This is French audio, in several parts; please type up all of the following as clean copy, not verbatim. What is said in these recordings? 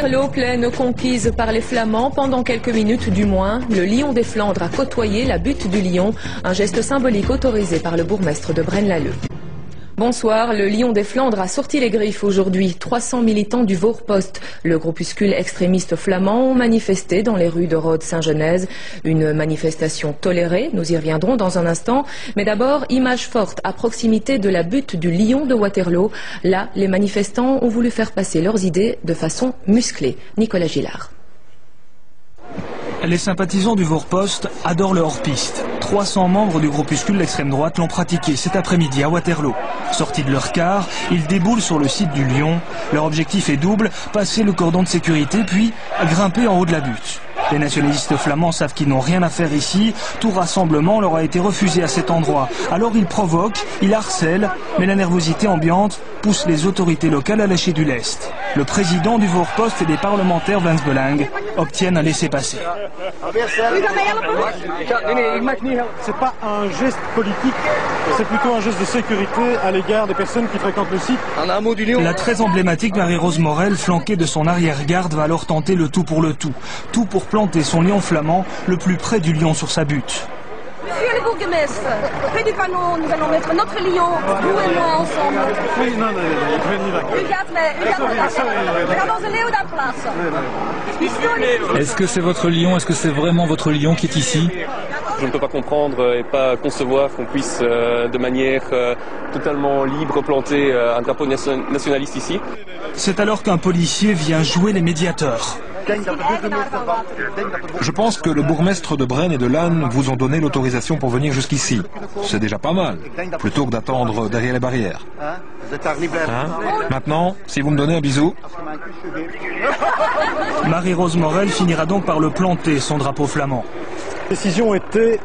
Waterloo, plaine conquise par les Flamands pendant quelques minutes du moins. Le Lion des Flandres a côtoyé la butte du Lion, un geste symbolique autorisé par le bourgmestre de Braine-l'Alleud. Bonsoir, le Lion des Flandres a sorti les griffes aujourd'hui. 300 militants du Voorpost, le groupuscule extrémiste flamand, ont manifesté dans les rues de Rhodes-Saint-Genèse. Une manifestation tolérée, nous y reviendrons dans un instant. Mais d'abord, image forte à proximité de la butte du Lion de Waterloo. Là, les manifestants ont voulu faire passer leurs idées de façon musclée. Nicolas Gillard. Les sympathisants du Voorpost adorent le hors-piste. 300 membres du groupuscule d'extrême droite l'ont pratiqué cet après-midi à Waterloo. Sortis de leur car, ils déboulent sur le site du Lion. Leur objectif est double, passer le cordon de sécurité puis grimper en haut de la butte. Les nationalistes flamands savent qu'ils n'ont rien à faire ici. Tout rassemblement leur a été refusé à cet endroit. Alors ils provoquent, ils harcèlent, mais la nervosité ambiante pousse les autorités locales à lâcher du lest. Le président du Voorpost et des parlementaires Vlaams Belang obtiennent un laissez-passer. C'est pas un geste politique, c'est plutôt un geste de sécurité à l'égard des personnes qui fréquentent le site. La très emblématique Marie-Rose Morel, flanquée de son arrière-garde, va alors tenter le tout pour le tout. Tout pour planter son lion flamand le plus près du lion sur sa butte. Monsieur le bourgmestre, près du panneau, nous allons mettre notre lion, vous et moi ensemble. Oui, non, ik ben niet akkoord. Est-ce que c'est votre lion? Est-ce que c'est vraiment votre lion qui est ici? Je ne peux pas comprendre et pas concevoir qu'on puisse de manière totalement libre planter un drapeau nationaliste ici. C'est alors qu'un policier vient jouer les médiateurs. Je pense que le bourgmestre de Braine et de Lannes vous ont donné l'autorisation pour venir jusqu'ici. C'est déjà pas mal, plutôt que d'attendre derrière les barrières. Hein? Maintenant, si vous me donnez un bisou. Marie-Rose Morel finira donc par le planter, son drapeau flamand. La décision était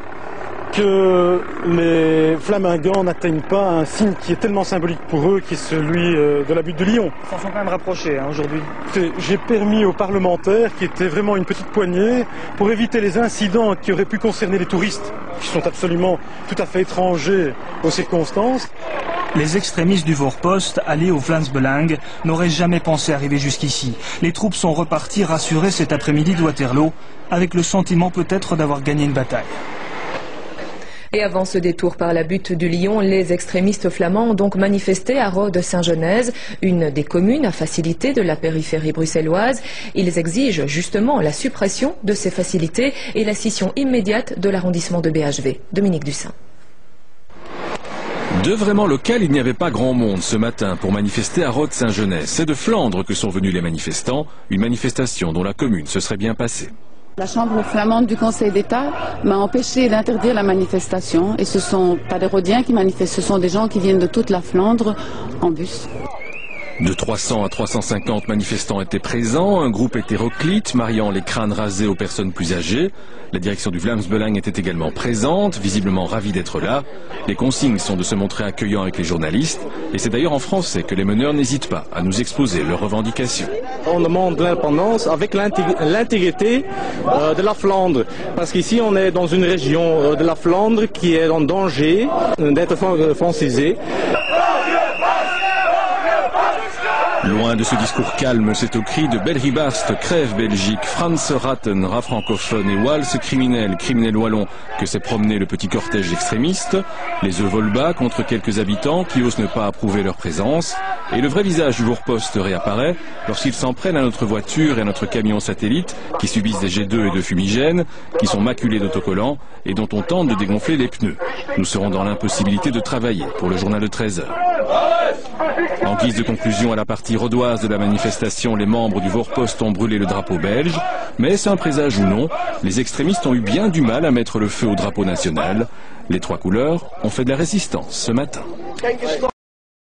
que les flamingants n'atteignent pas un signe qui est tellement symbolique pour eux, qui est celui de la butte du Lion. Ils s'en sont quand même rapprochés aujourd'hui. J'ai permis aux parlementaires, qui étaient vraiment une petite poignée, pour éviter les incidents qui auraient pu concerner les touristes, qui sont absolument tout à fait étrangers aux circonstances. Les extrémistes du Voorpost, alliés aux Vlaams Belang, n'auraient jamais pensé arriver jusqu'ici. Les troupes sont reparties rassurées cet après-midi de Waterloo, avec le sentiment peut-être d'avoir gagné une bataille. Et avant ce détour par la butte du Lion, les extrémistes flamands ont donc manifesté à Rhodes-Saint-Genèse, une des communes à facilité de la périphérie bruxelloise. Ils exigent justement la suppression de ces facilités et la scission immédiate de l'arrondissement de BHV. Dominique Dussin. De vraiment local, il n'y avait pas grand monde ce matin pour manifester à Rhodes-Saint-Genèse. C'est de Flandre que sont venus les manifestants, une manifestation dont la commune se serait bien passée. La Chambre flamande du Conseil d'État m'a empêché d'interdire la manifestation et ce ne sont pas des Rhodiens qui manifestent, ce sont des gens qui viennent de toute la Flandre en bus. De 300 à 350 manifestants étaient présents, un groupe hétéroclite, mariant les crânes rasés aux personnes plus âgées. La direction du Vlaams Belang était également présente, visiblement ravie d'être là. Les consignes sont de se montrer accueillants avec les journalistes, et c'est d'ailleurs en français que les meneurs n'hésitent pas à nous exposer leurs revendications. On demande l'indépendance avec l'intégrité de la Flandre, parce qu'ici on est dans une région de la Flandre qui est en danger d'être francisée. Loin de ce discours calme, c'est au cri de Belribast, crève Belgique, Franz Ratten, rat francophone et Wals criminel, criminel wallon, que s'est promené le petit cortège extrémiste. Les œufs volent bas contre quelques habitants qui osent ne pas approuver leur présence. Et le vrai visage du Voorpost réapparaît lorsqu'ils s'en prennent à notre voiture et à notre camion satellite, qui subissent des jets d'œufs et de fumigènes, qui sont maculés d'autocollants et dont on tente de dégonfler les pneus. Nous serons dans l'impossibilité de travailler pour le journal de 13h. En guise de conclusion à la partie rhodoise de la manifestation, les membres du Voorpost ont brûlé le drapeau belge. Mais c'est un présage ou non, les extrémistes ont eu bien du mal à mettre le feu au drapeau national. Les trois couleurs ont fait de la résistance ce matin.